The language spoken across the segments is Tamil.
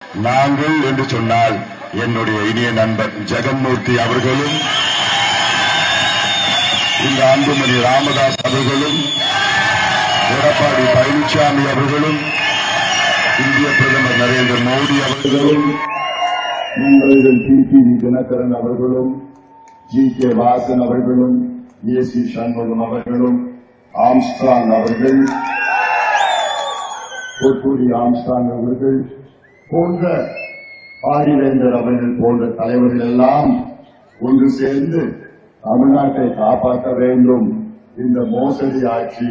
நாங்கள் என்று சொன்னால் என்னுடைய இனிய நண்பர் ஜெகன்மூர்த்தி அவர்களும் இந்த அன்புமணி ராமதாஸ் அவர்களும் எடப்பாடி பழனிசாமி அவர்களும் இந்திய பிரதமர் நரேந்திர மோடி அவர்களும் உங்களிடம் டிடிவி தினகரன் அவர்களும் ஜி.கே. வாசன் அவர்களும் ஏ.சி. சண்முகம் அவர்களும் ஆம்ஸ்ட்ராங் அவர்கள் பொற்கொடி ஆம்ஸ்ட்ராங் அவர்கள் போன்ற பாரிவேந்தர் அவர்கள் போன்ற தலைவர்கள் எல்லாம் ஒன்று சேர்ந்து தமிழ்நாட்டை காப்பாற்ற வேண்டும். இந்த மோசடி ஆட்சி,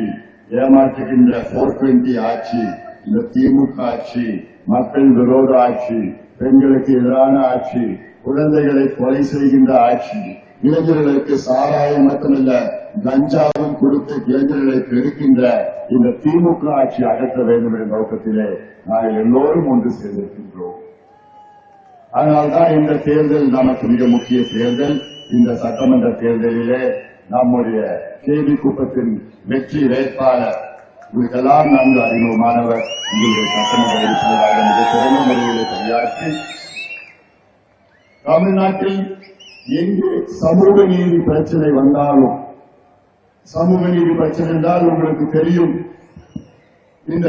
ஏமாற்றுகின்ற 420 ஆட்சி, இந்த திமுக ஆட்சி, மக்கள் விரோத ஆட்சி, பெண்களுக்கு எதிரான ஆட்சி, குழந்தைகளை கொலை செய்கின்ற ஆட்சி, இளைஞர்களுக்கு சாராயம் மட்டுமல்ல கஞ்சாவும் கொடுத்து இளைஞர்களை பெருக்கின்ற இந்த திமுக ஆட்சி அகற்ற வேண்டும் என்ற நோக்கத்திலே நாங்கள் எல்லோரும் ஒன்று சேர்ந்திருக்கின்றோம். அதனால்தான் இந்த தேர்தல் நமக்கு மிக முக்கிய தேர்தல். இந்த சட்டமன்ற தேர்தலிலே நம்முடைய கேவி குப்பத்தின் வெற்றி வேட்பாளர் இதுக்கெல்லாம் நன்கு அறிமுகமானவர் உங்களுடைய சட்டமன்ற உறுப்பினராக மிக சிறந்த முறையிலே பணியாற்றி தமிழ்நாட்டில் எங்கே சமூக நீதி பிரச்சனை வந்தாலும், சமூக நீதி பிரச்சனை என்றால் உங்களுக்கு தெரியும், இந்த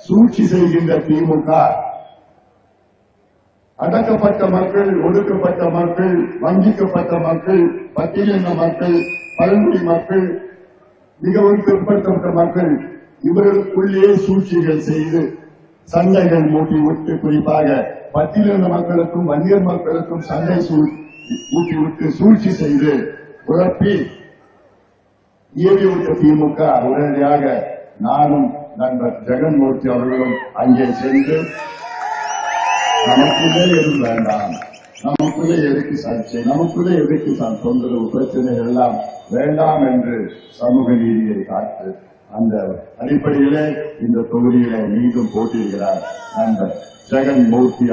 சூழ்ச்சி செய்கின்ற திமுக அடக்கப்பட்ட மக்கள், ஒடுக்கப்பட்ட மக்கள், வஞ்சிக்கப்பட்ட மக்கள், பட்டியலின மக்கள், பழங்குடி மக்கள், மிகவும் பிற்படுத்தப்பட்ட மக்கள், இவர்களுக்குள்ளே சூழ்ச்சிகள் செய்து சண்டைகள் மூட்டிவிட்டு, குறிப்பாக பட்டியலின மக்களுக்கும் வன்னியர் மக்களுக்கும் சண்டை ஊட்டிவிட்டு சூழ்ச்சி செய்து குழப்பி ஏவிவிட்ட திமுக உடனடியாக நானும் நண்பர் ஜெகன்மூர்த்தி அவர்களும் அங்கே சென்று நமக்குள்ளே எதுவும் வேண்டாம், நமக்குள்ளே எதுக்கு சர்ச்சை, நமக்குள்ளே எதுக்கு தொந்தரவு, பிரச்சனைகள் எல்லாம் வேண்டாம் என்று சமூக நீதியை காத்து அந்த அடிப்படையிலே இந்த தொகுதியிலே மீண்டும் போட்டியிடுகிறார் நண்பர் ஜெகன்மூர்த்தி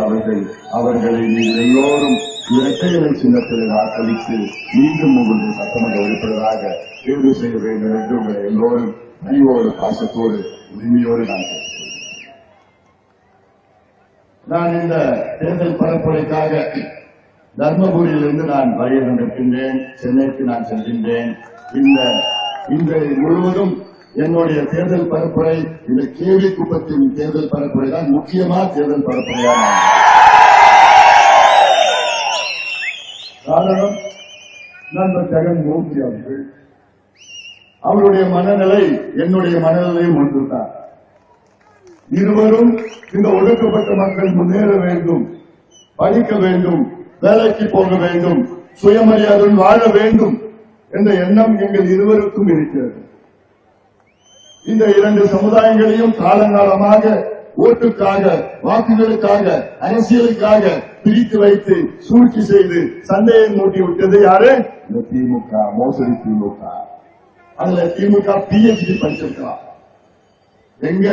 அவர்களை நீங்கள் எல்லோரும் இரட்டை இலை சின்னத்தில் வாக்களித்து மீண்டும் உங்களுடைய சட்டமன்ற உறுப்பினராக தேர்வு செய்ய வேண்டும் என்று உங்களை எல்லோரும் பணிவோடு, பாசத்தோடு, உரிமையோடு நான் கேட்டுக்கொள்கிறேன். நான் இந்த தேர்தல் பரப்புரைக்காக தர்மபுரியிலிருந்து நான் வருகை தந்திருக்கின்றேன். சென்னைக்கு நான் செல்கின்றேன். இந்த முழுவதும் என்னுடைய தேர்தல் பரப்புரை இந்த கேவி குப்பத்தின் தேர்தல் பரப்புரை தான் முக்கியமான தேர்தல் பரப்புரையாக. காரணம், நண்பர் ஜெகன்மூர்த்தி அவர்கள் அவருடைய மனநிலை என்னுடைய மனநிலையும் ஒன்றுதான். இருவரும் இந்த ஒடுக்கப்பட்ட மக்கள் முன்னேற வேண்டும், படிக்க வேண்டும், வேலைக்கு போக வேண்டும், சுயமரியாதையுடன் வாழ வேண்டும் என்ற எண்ணம் எங்கள் இருவருக்கும் இருக்கிறது. இந்த இரண்டு சமுதாயங்களையும் காலங்காலமாக ஓட்டுக்காக, வாக்குகளுக்காக, அரசியலுக்காக பிரித்து வைத்து சூழ்ச்சி செய்து சண்டையை மூட்டி விட்டது யாரு? இந்த திமுக, மோசடி திமுக. அதுல திமுக PhD படிச்சிருக்கலாம். எங்க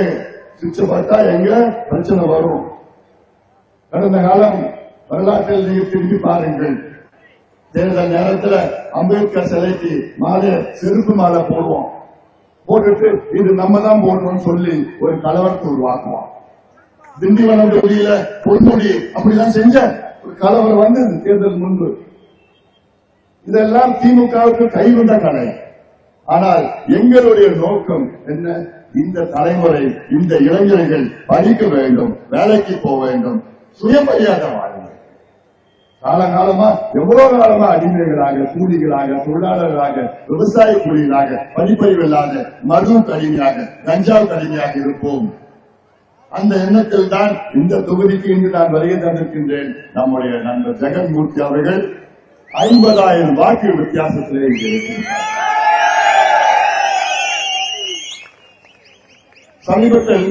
சுவிட்ச பார்த்தா எங்க பிரச்சனை வரும். கடந்த காலம் வரலாற்றில் நீங்க திரும்பி பாருங்கள். தேர்தல் நேரத்தில் அம்பேத்கர் சிலைக்கு மாலை, செருப்பு மாலை போடுவோம், போட்டுட்டு இது நம்ம தான் போடணும்னு சொல்லி ஒரு கலவரத்தை உருவாக்குவோம். திண்டிவனம் தொகுதியில பொன்முடி அப்படிதான் செஞ்ச ஒரு கலவரம் வந்து தேர்தல் முன்பு. இதெல்லாம் திமுகவுக்கு கைவந்த கலை. ஆனால் எங்களுடைய நோக்கம் என்ன? இந்த தலைமுறை, இந்த இளைஞர்கள் படிக்க வேண்டும், வேலைக்கு போக வேண்டும், சுயமரியாதை வாழுங்கள். காலகாலமா எவ்வளவு காலமா அடிமைகளாக, கூலிகளாக, தொழிலாளர்களாக, விவசாய கூலிகளாக, படிப்பறிவு இல்லாத மது கடிமையாக, கஞ்சாவு கடிமையாக இருப்போம். அந்த எண்ணத்தில் தான் இந்த தொகுதிக்கு இன்று நான் வருகை தந்திருக்கின்றேன். நம்முடைய நண்பர் ஜெகன்மூர்த்தி அவர்கள் 50,000 வாக்கு வித்தியாசத்திலே இங்கே இருக்கின்றார். சமீபத்தில்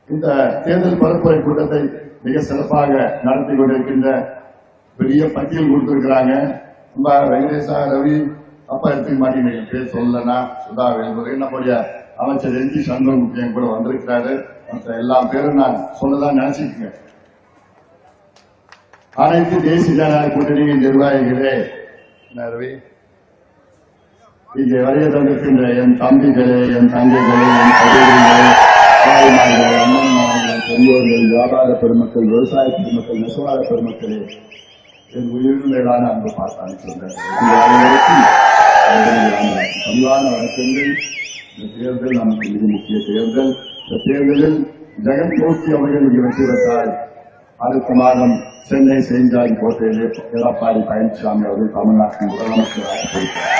இந்த தேர்தல் பரப்புரை கூட்டத்தை மிக சிறப்பாக நடத்தி கொண்டிருக்கின்ற பெரிய பட்டியல் கொடுத்திருக்கிறாங்க. வெங்கடேசா, ரவி, அப்பா எடுத்துக்க மாட்டீங்க, பேர் சொல்லனா, சுதா வேல்முறை, நம்முடைய அமைச்சர் என்.டி. சண்முகம் கூட வந்திருக்கிறாரு. மற்ற எல்லா பேரும் நான் சொன்னதான் நினைச்சிருக்கேன். அனைத்து தேசிய ஜனநாயக கூட்டணியின் நிர்வாகிகளே, ரவி, இங்கே வருகை தந்திருக்கின்ற என் தம்பிகளே, என் தங்கைகளே, என் சகோதரிகளே, தாய்மார்களே, அண்ணன்மார்களே, பெரியோர்கள், வியாபார பெருமக்கள், விவசாய பெருமக்கள், நெசவாள பெருமக்களே, என் உயிரிழமையிலான அன்பு பார்த்தாங்க சொன்னார். பணிவான வணக்கங்கள். இந்த தேர்தல் நமக்கு மிக முக்கிய தேர்தல். இந்த தேர்தலில் ஜெகன்மோகன் அவர்கள் இங்கு வெற்றி பெற்றால் அடுத்த மாதம் சென்னை செஞ்சாய் கோட்டையிலே எடப்பாடி பழனிசாமி அவர்கள் தமிழ்நாட்டின் முதலமைச்சராக போயிருக்கிறார்.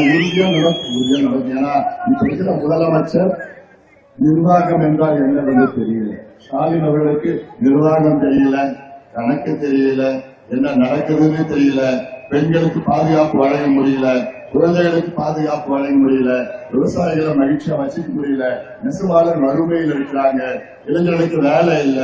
உறுதியா நடக்கும். ஏன்னா இப்ப இருக்கிற முதலமைச்சர் நிர்வாகம் என்றால் என்னவென்று தெரியல. ஸ்டாலின் அவர்களுக்கு நிர்வாகம் தெரியல, கணக்கு தெரியல, என்ன நடக்குதுன்னு தெரியல, பெண்களுக்கு பாதுகாப்பு வழங்க முடியல, குழந்தைகளுக்கு பாதுகாப்பு வழங்க முடியல, விவசாயிகளை மகிழ்ச்சியா வச்சுக்க முடியல, நெசவாளர் வறுமையில் இருக்கிறாங்க, இளைஞர்களுக்கு வேலை இல்ல,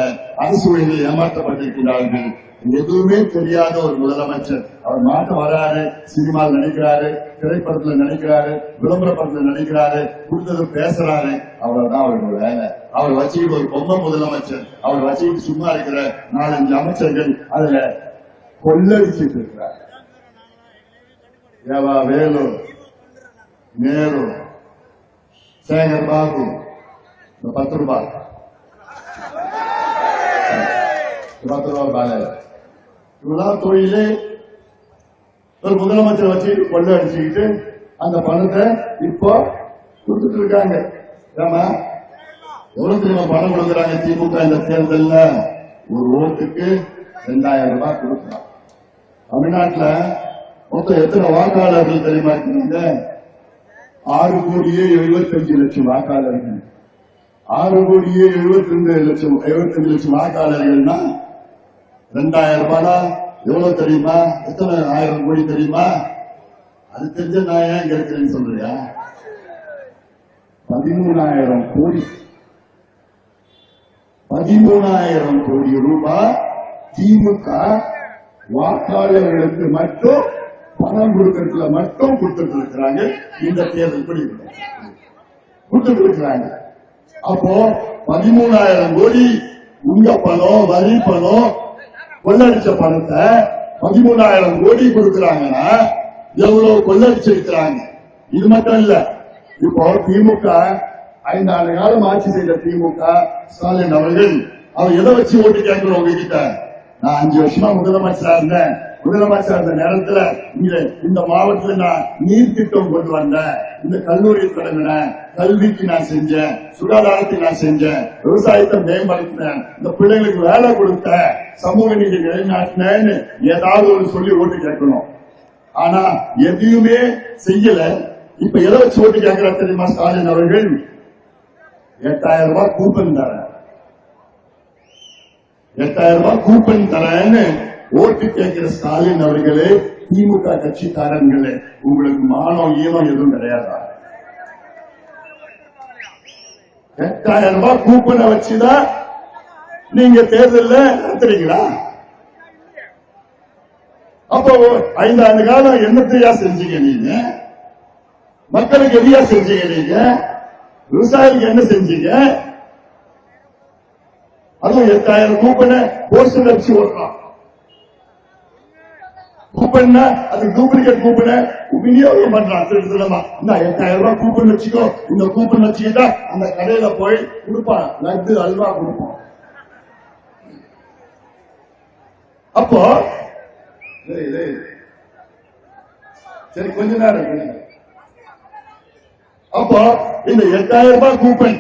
அரசு ஊழியர்கள் ஏமாற்றப்பட்டிருக்கிறார்கள். எதுவுமே தெரியாத ஒரு முதலமைச்சர். அவர் மாற்றம் வராரு, சினிமாவில் நடிக்கிறாரு, திரைப்படத்துல நடிக்கிறாரு, விளம்பர படத்துல நடிக்கிறாரு, கொடுத்தது பேசுறாரு, அவ்வளவுதான் அவரோட வேலை. அவர் வச்சுக்கிட்டு ஒரு பொம்மை முதலமைச்சர், அவர் வச்சுக்கிட்டு சும்மா இருக்கிற 4-5 அமைச்சர்கள் அதுல கொள்ளடிச்சிட்டு இருக்கிறார். ஏவா வேலு, நேரு, சேகர் பாபு, 10 ரூபாய் பாலை இவெல்லாம் தொழிலே ஒரு முதலமைச்சர் வச்சு கொள்ள அடிச்சுக்கிட்டு அந்த பணத்தை இப்போ கொடுத்துட்டு இருக்காங்க. ஏமா எவ்வளவு தெரியுமா பணம் கொடுக்குறாங்க திமுக இந்த தேர்தல்ல? ஒரு ஓட்டுக்கு 2000 ரூபாய் கொடுக்குறாங்க. தமிழ்நாட்டில் மொத்தம் எத்தனை வாக்காளர்கள் தெரியுமா இருக்கிறாங்க? 6,75,00,000 வாக்காளர்கள். 6,72,75,00,000 வாக்காளர்கள்னா 2000 ரூபாய் எவ்வளவு தெரியுமா? எத்தனை 1000 கோடி தெரியுமா? அது தெரிஞ்ச நான் ஏன் இங்க இருக்கிறேன்னு சொல்றியா? 13,000 கோடி. 13,000 கோடி ரூபாய் திமுக வாக்காளர்களுக்கு மட்டும் பணம் கொடுக்கறதுல மட்டும் கொடுத்துட்டு இருக்கிறாங்க. இந்த தேர்தல் படி கொடுத்துட்டு இருக்கிறாங்க. அப்போ 13,000 கோடி உங்க பணம், வரி பணம், கொள்ளடிச்ச பணத்தை 13,000 கோடி கொடுக்கிறாங்கன்னா எவ்வளவு கொள்ளடிச்சிருக்கிறாங்க. இது மட்டும் இல்ல, இப்போ திமுக 5 ஆண்டு காலம் ஆட்சி செய்த திமுக ஸ்டாலின் அவர்கள் அவர் எதை வச்சு ஓட்டு கேட்கிறோம் உங்ககிட்ட? நான் 5 வருஷமா முதலமைச்சரா இருந்தேன். முதலமைச்சர் இருந்த நேரத்துல இந்த மாவட்டத்தில் நான் நீர் திட்டம் கொண்டு வந்தேன், இந்த கல்லூரி தொடங்கினேன், கல்விக்கு நான் செஞ்சேன், சுகாதாரத்தை நான் செஞ்சேன், விவசாயத்தை மேம்படுத்தினேன், இந்த பிள்ளைகளுக்கு வேலை கொடுத்தேன், சமூக நீதி நிலைநாட்டினேன்னு ஏதாவது ஒரு சொல்லி ஓட்டு கேட்கணும். ஆனா எதையுமே செய்யல. இப்ப எதை வச்சு ஓட்டு கேட்கிற தெரியுமா ஸ்டாலின் அவர்கள்? 8,000 ரூபாய் கூப்பன் தரேன், 8,000 ரூபாய் கூப்பன் தரேன்னு ஓட்டு கேட்கிற ஸ்டாலின் அவர்களே, திமுக கட்சிக்காரர்களே, உங்களுக்கு மானம் ஈனம் எதுவும் கிடையாதா? 8,000 ரூபாய் கூப்பனை வச்சுதான் நீங்க தேர்தலில் நடத்துறீங்களா? அப்போ 5 ஆண்டு காலம் என்னத்தையா செஞ்சீங்க நீங்க? மக்களுக்கு எதையா செஞ்சீங்க நீங்க? விவசாயிகளுக்கு என்ன செஞ்சீங்க? அதுவும் 8,000 கூப்பனை போஸ்டர் வச்சு ஓட்டுறான். கூப்பன் அது டூப்ளிகேட் கூப்பனை விநியோகம் பண்றான். திருத்தமா இந்த 8,000 ரூபாய் கூப்பன் வச்சுக்கோ, இந்த கூப்பன் வச்சுக்கிட்டா அந்த கடையில போய் கொடுப்பான், லட்டு அல்வா கொடுப்பான். அப்போ சரி கொஞ்ச நேரம். அப்போ இந்த 8,000 ரூபாய் கூப்பன்,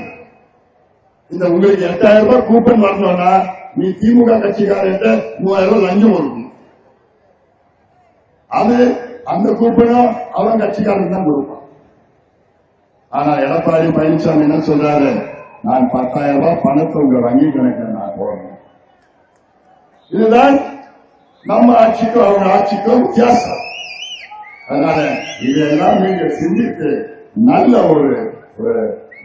இந்த உங்களுக்கு 8,000 ரூபாய் கூப்பன் வரணும்னா நீ திமுக கட்சிக்காரர்கிட்ட 3,000 ரூபாய் லஞ்சம் கொடுக்கணும். அது அந்த கூப்பனும் அவன் கட்சிக்காரன் தான் கொடுப்பான். ஆனா எடப்பாடி பழனிசாமி என்ன சொல்றாரு? நான் 10,000 ரூபாய் பணத்தை உங்க வங்கி கணக்கில் நான் போடணும். இதுதான் நம்ம ஆட்சிக்கும் அவங்க ஆட்சிக்கும் வித்தியாசம். அதனால இதெல்லாம் நீங்க சிந்தித்து நல்ல ஒரு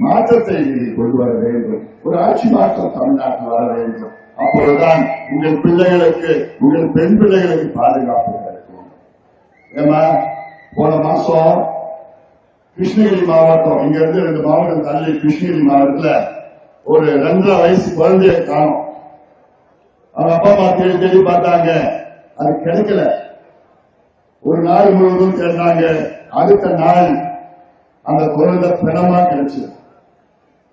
மாற்றத்தை நீங்கள் கொண்டு வர வேண்டும். ஒரு ஆட்சி மாற்றம் தமிழ்நாட்டில் வர வேண்டும். அப்பொழுதுதான் உங்கள் பிள்ளைகளுக்கு, உங்கள் பெண் பிள்ளைகளுக்கு பாதுகாப்பு கிடைக்கும். ஏமா போன மாசம் கிருஷ்ணகிரி மாவட்டம், இங்க இருந்து 2 மாவட்டம் தள்ளி கிருஷ்ணகிரி மாவட்டத்துல ஒரு 2.5 வயசு குழந்தைய காணும். அவங்க அப்பா அம்மா தேடி தேடி பார்த்தாங்க, அது கிடைக்கல. ஒரு நாள் முழுவதும் தேடினாங்க. அடுத்த நாள் அந்த குழந்தை பிணமா கிடைச்சது.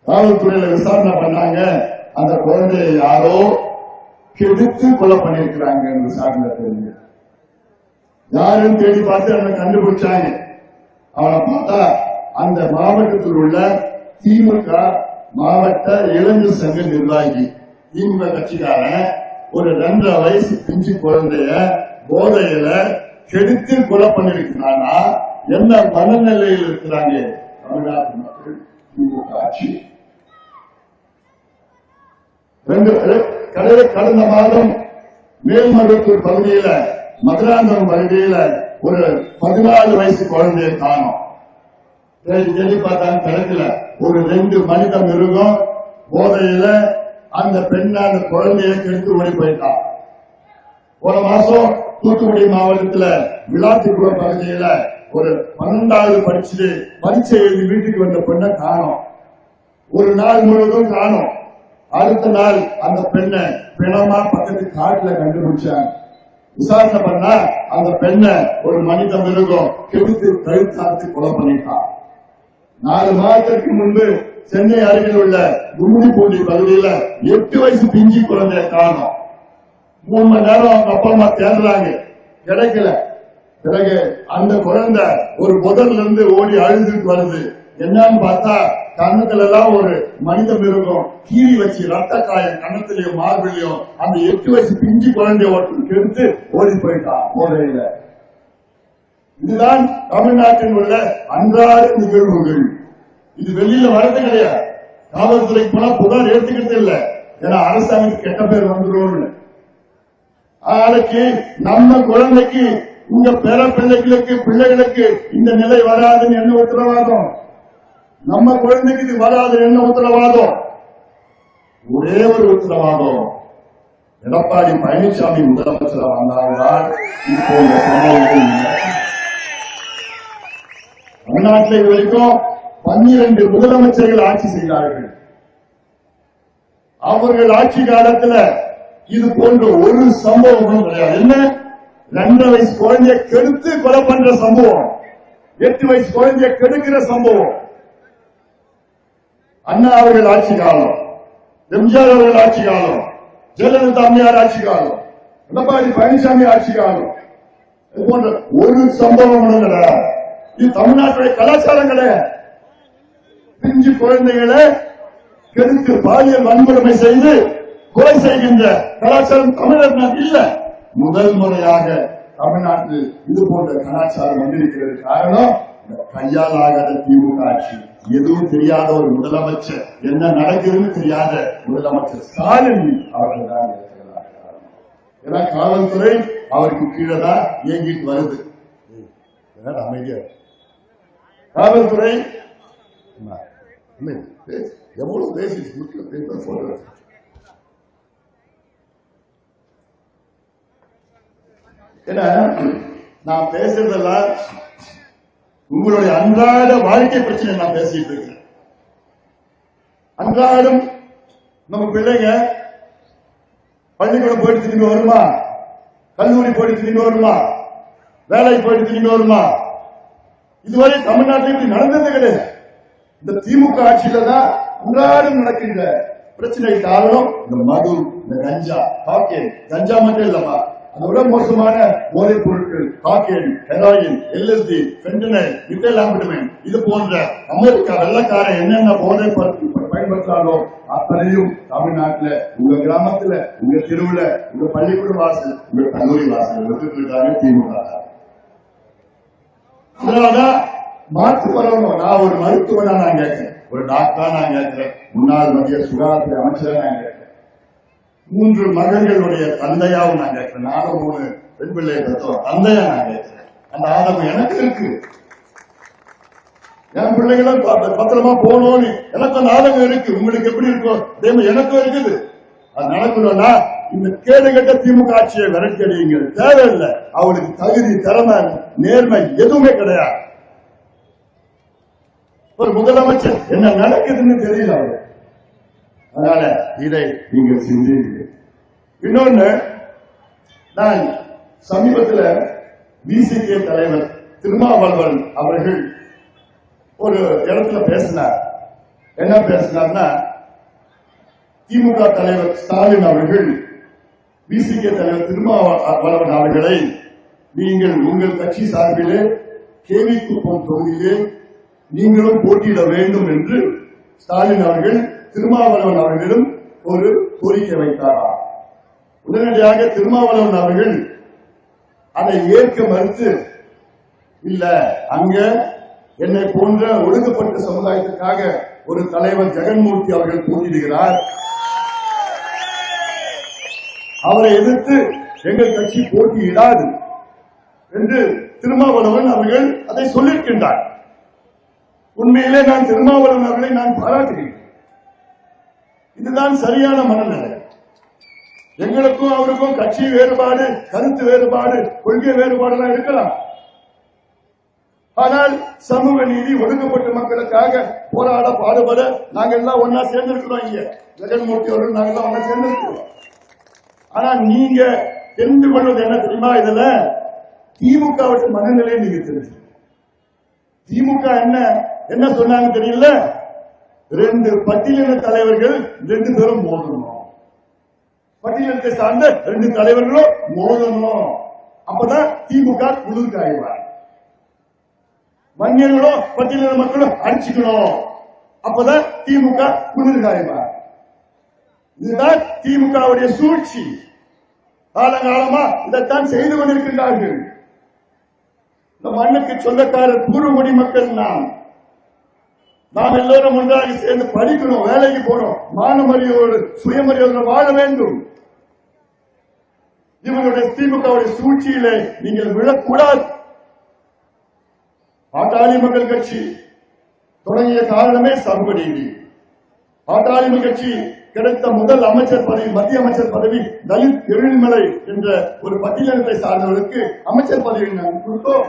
காவல்துறையில விசாரணை பண்ணாங்க. அந்த குழந்தையை யாரோ கெடுத்து கொலை பண்ணிருக்கிறாங்க. விசாரணை தெரிஞ்சு யாரும் தேடி பார்த்து அவனை கண்டுபிடிச்சாங்க. அவனை பார்த்தா அந்த மாவட்டத்தில் உள்ள திமுக மாவட்ட இளைஞர் சங்க நிர்வாகி, திமுக கட்சிக்காரன் ஒரு 2.5 வயசு பிஞ்சு குழந்தைய போதையில கெடுத்து கொலை பண்ணிருக்கிறானா? என்ன மனநிலையில் இருக்கிறாங்க தமிழ்நாட்டு மக்கள்? திமுக ஆட்சி கடந்த மாதம் மேல்மருவத்தூர் பகுதியில மதுராந்தகம் பகுதியில ஒரு 14 வயசு குழந்தைய காணோம். தேடி பார்த்தாங்க, கிடக்கல. ஒரு 2 மனித மிருகம் போதையில அந்த பெண்ணை அந்த குழந்தைய கெடுத்து ஓடி போயிட்டான். போன மாசம் தூத்துக்குடி மாவட்டத்துல விளாத்திக்குளம் பகுதியில ஒரு 12வது பரீட்சை எழுதி வீட்டுக்கு வந்த பெண்ணை காணோம். ஒரு நாள் முழுவதும் காணோம். அடுத்த நாள் அந்த பெண்ணை பிணமா பக்கத்து காட்டுல கண்டுபிடிச்சாங்க. விசாரணை பண்ணா அந்த பெண்ணை ஒரு மனித மிருகம் கெடுத்து கழுத்தாத்து கொலை பண்ணிட்டான். 4 மாதத்திற்கு முன்பு சென்னை அருகில் உள்ள கும்மிடிப்பூண்டி பகுதியில 8 வயசு பிஞ்சி குழந்தைய காணோம். 3 மணி நேரம் அவங்க அப்பா அம்மா தேடுறாங்க, கிடைக்கல. பிறகு அந்த குழந்தை ஒரு புதர்ல இருந்து ஓடி அழுதுட்டு வருது. என்னன்னு பார்த்தா கண்ணத்துல எல்லாம் ஒரு மனித மிருகம் கீறி வச்சு ரத்த காயம் கண்ணத்திலையும் மார்பிலையும் அந்த 8 வயசு பிஞ்சு குழந்தைய ஒருத்தர் கெடுத்து ஓடி போயிட்டான் போதையில. இதுதான் தமிழ்நாட்டில் உள்ள அன்றாட நிகழ்வுகள். இது வெளியில வரது கிடையாது. காவல்துறைக்கு போனா புகார் எடுத்துக்கிறது இல்ல, ஏன்னா அரசாங்கத்துக்கு கெட்ட பேர் வந்துடும். நாளைக்கு நம்ம குழந்தைக்கு, உங்க பேர பிள்ளைகளுக்கு இந்த நிலை வராதுன்னு என்ன உத்தரவாதம்? நம்ம குழந்தைக்கு இது வராது என்ன உத்தரவாதம்? ஒரே ஒரு உத்தரவாதம், எடப்பாடி பழனிசாமி முதலமைச்சர் வந்தால்தான் இப்போ இந்த சம்பவங்கள் இல்லை. தமிழ்நாட்டில் இது வரைக்கும் 12 முதலமைச்சர்கள் ஆட்சி செய்தார்கள். அவர்கள் ஆட்சி காலத்தில் இது போன்ற ஒரு சம்பவமும் கிடையாது. என்ன, 2.5 வயசு குழந்தைய கெடுத்து கொலை பண்ற சம்பவம், 8 வயசு குழந்தைய கெடுக்கிற சம்பவம். அண்ணா அவர்கள் ஆட்சி காலம், எம்ஜிஆர் அவர்கள் ஆட்சி காலம், ஜெயலலிதா அம்மையார் ஆட்சி காலம், எடப்பாடி பழனிசாமி ஆட்சி காலம், இது போன்ற ஒரு சம்பவம் கிடையாது. இது தமிழ்நாட்டுடைய கலாச்சாரம் கிடையாது. பிஞ்சு குழந்தைகளை கெடுத்து பாலியல் வன்கொடுமை செய்து கொலை செய்கின்ற கலாச்சாரம் தமிழ்நாட்டில் இல்ல. முதல் முறையாக தமிழ்நாட்டில் இது போன்ற கலாச்சாரம் வந்திருக்கிறது. காரணம், கையால் ஆகாத திமுக ஆட்சி. எதுவும் தெரியாத ஒரு முதலமைச்சர், என்ன நடக்குதுன்னு தெரியாத முதலமைச்சர் ஸ்டாலின் அவர்கள் தான் இருக்கிறார். ஏன்னா காவல்துறை அவருக்கு கீழே தான் இயங்கிட்டு வருது. அமைதியா காவல்துறை எவ்வளவு பேசி சொல்ற ஏன்னா நான் பேசுறதெல்லாம் உங்களுடைய அன்றாட வாழ்க்கை பிரச்சனை நான் பேசிட்டு இருக்கேன். அன்றாடம் நம்ம பிள்ளைங்க பள்ளிக்கூடம் போயிட்டு திரும்பி வருமா, கல்லூரி போயிட்டு திரும்பி வருமா, வேலைக்கு போயிட்டு திரும்பி வருமா? இதுவரை தமிழ்நாட்டில் இப்படி நடந்தது கிடையாது. இந்த திமுக ஆட்சியில தான் அன்றாடம் நடக்கின்ற பிரச்சனை. காரணம் இந்த மது, இந்த கஞ்சா, காக்கேன். கஞ்சா மட்டும் இல்லமா, அதோட மோசமான போதைப் பொருட்கள், காக்கேன், ஹெராயின், LSD, ஃபென்டனைல், மித்தைலாம்பிடமைன், இது போன்ற அமெரிக்கா வெள்ளக்காரன் என்னென்ன போதைப் பொருட்கள் பயன்படுத்தாலும் அத்தனையும் தமிழ்நாட்டில் உங்க கிராமத்துல, உங்க தெருவுல, உங்க பள்ளிக்கூட வாசல், உங்க கல்லூரி வாசல் எடுத்துட்டு இருக்காங்க திமுக. அதனாலதான் மாற்று வரணும். நான் ஒரு மருத்துவனா நான் கேட்கிறேன், ஒரு டாக்டரா நான் கேட்கிறேன், முன்னாள் மத்திய சுகாதாரத்துறை அமைச்சரா நான் கேட்கிறேன், 3 மகன்களுடைய தந்தையாவும் நான் கேட்கிறேன், 3 பெண் பிள்ளையை பெற்றோம் தந்தையா நான் கேட்கிறேன். அந்த ஆதரவு எனக்கு இருக்கு. என் பிள்ளைகளும் பத்திரமா போகணும்னு எனக்கு அந்த ஆதரவு இருக்கு. உங்களுக்கு எப்படி இருக்கும் எனக்கும் இருக்குது. அது நடக்கணும்னா இந்த கேடுகட்ட திமுக ஆட்சியை விரட்டி அடிங்க. தேவையில்லை. அவளுக்கு தகுதி, திறமை, நேர்மை எதுவுமே கிடையாது. ஒரு முதலமைச்சர் என்ன நடக்குதுன்னு தெரியல அவரு. அதனால இதை நீங்கள் சிந்திங்க. இன்னொன்னு, நான் சமீபத்தில் விசிகே தலைவர் திருமாவளவன் அவர்கள் ஒரு இடத்துல பேசினார். என்ன பேசினார்னா, திமுக தலைவர் ஸ்டாலின் அவர்கள் விசிக தலைவர் திருமாவளவன் அவர்களை நீங்கள் உங்கள் கட்சி சார்பிலே கேவிக்குப்பம் தொகுதியிலே நீங்களும் போட்டியிட வேண்டும் என்று ஸ்டாலின் அவர்கள் திருமாவளவன் அவர்களிடம் ஒரு கோரிக்கை வைத்தாரா. உடனடியாக திருமாவளவன் அவர்கள் அதை ஏற்க மறுத்து, இல்ல அங்க என்னை போன்ற ஒடுக்கப்பட்ட சமுதாயத்திற்காக ஒரு தலைவர் ஜெகன்மூர்த்தி அவர்கள் போட்டியிடுகிறார், அவரை எதிர்த்து எங்கள் கட்சி போட்டியிடாது என்று திருமாவளவன் அவர்கள் அதை சொல்லியிருக்கின்றார். உண்மையிலே நான் திருமாவளவன் அவர்களை நான் பாராட்டுகிறேன். இதுதான் சரியான மனநிலை. எங்களுக்கும் அவருக்கும் கட்சி வேறுபாடு, கருத்து வேறுபாடு, கொள்கை வேறுபாடுலாம் இருக்கலாம். ஆனால் சமூக நீதி, ஒடுக்கப்பட்ட மக்களுக்காக போராட பாடுபட நாங்கள் எல்லாம் ஒன்னா சேர்ந்திருக்கிறோம். இங்க ஜெகன்மூர்த்தி அவர்கள் நாங்கள் எல்லாம் ஒன்னா சேர்ந்திருக்கிறோம். ஆனா நீங்க தெரிந்து கொள்வது என்ன தெரியுமா? இதுல திமுக மனநிலையை நீங்க தெரிஞ்சு, திமுக என்ன சொன்னாங்க தெரியல, 2 பட்டியலின தலைவர்கள் 2 பேரும் மோதணும், பட்டியலத்தை சார்ந்த 2 தலைவர்களும் மோதணும், அப்பதான் திமுக குளிர்காய்வார். வன்னியர்களும் பட்டியலின மக்களும் அடிச்சுக்கணும், அப்பதான் திமுக குளிர்காய்வார். இதுதான் திமுகவுடைய சூழ்ச்சி. காலகாலமா இதைத்தான் செய்து கொண்டிருக்கின்றார்கள். இந்த மண்ணுக்கு சொந்தக்காரர் பூர்வகுடி மக்கள் நாம் எல்லோரும் ஒன்றாக சேர்ந்து படிக்கணும், வேலைக்கு போறோம், மானமரியோடு சுயமரியோடு வாழ வேண்டும். இவருடைய திமுகவுடைய சூழ்ச்சியிலே நீங்கள் விழக்கூடாது. பாட்டாளி மக்கள் கட்சி தொடங்கிய காரணமே சமூக நீதி. பாட்டாளி மக்கள் கட்சி கிடைத்த முதல் அமைச்சர் பதவி, மத்திய அமைச்சர் பதவி தலித் எழில்மலை என்ற ஒரு பட்டியலினத்தை சார்ந்தவர்களுக்கு அமைச்சர் பதவி நாங்கள் கொடுத்தோம்.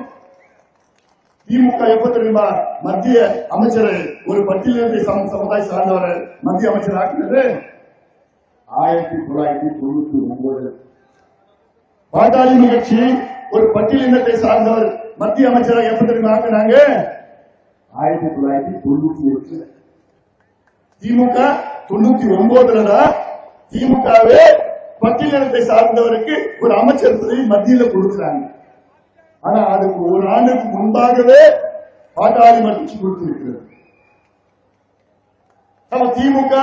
திமுக எப்ப தெரியுமா மத்திய அமைச்சரை ஒரு பட்டியலினத்தை சமுதாய சார்ந்தவரை மத்திய அமைச்சர் ஆக்கினது 1999. பாட்டாளி கட்சி ஒரு பட்டியலினத்தை சார்ந்தவர் மத்திய அமைச்சராக எப்ப தெரியுமா ஆக்கினாங்க? 1998. திமுக 99 திமுகவே பட்டியலினத்தை சார்ந்தவருக்கு ஒரு அமைச்சர் பதவி மத்தியில் கொடுக்கிறாங்க. ஆனா அதுக்கு ஒரு ஆண்டுக்கு முன்பாகவே பாட்டாளி கட்சி கொடுத்திருக்கிறது. நம்ம திமுக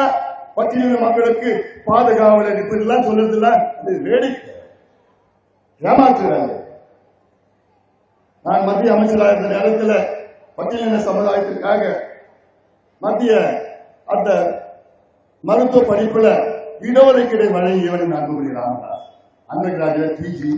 பட்டியலின மக்களுக்கு பாதுகாவலர் இப்படிலாம் சொல்றதுல வேடிக்கை, ஏமாற்றுறாங்க. நான் மத்திய அமைச்சராக இருந்த நேரத்தில் பட்டியலின சமுதாயத்திற்காக மத்திய அந்த மருத்துவ படிப்புல இடஒதுக்கீடை வழங்கியவன் Anbumani Ramadoss, undergraduate, PG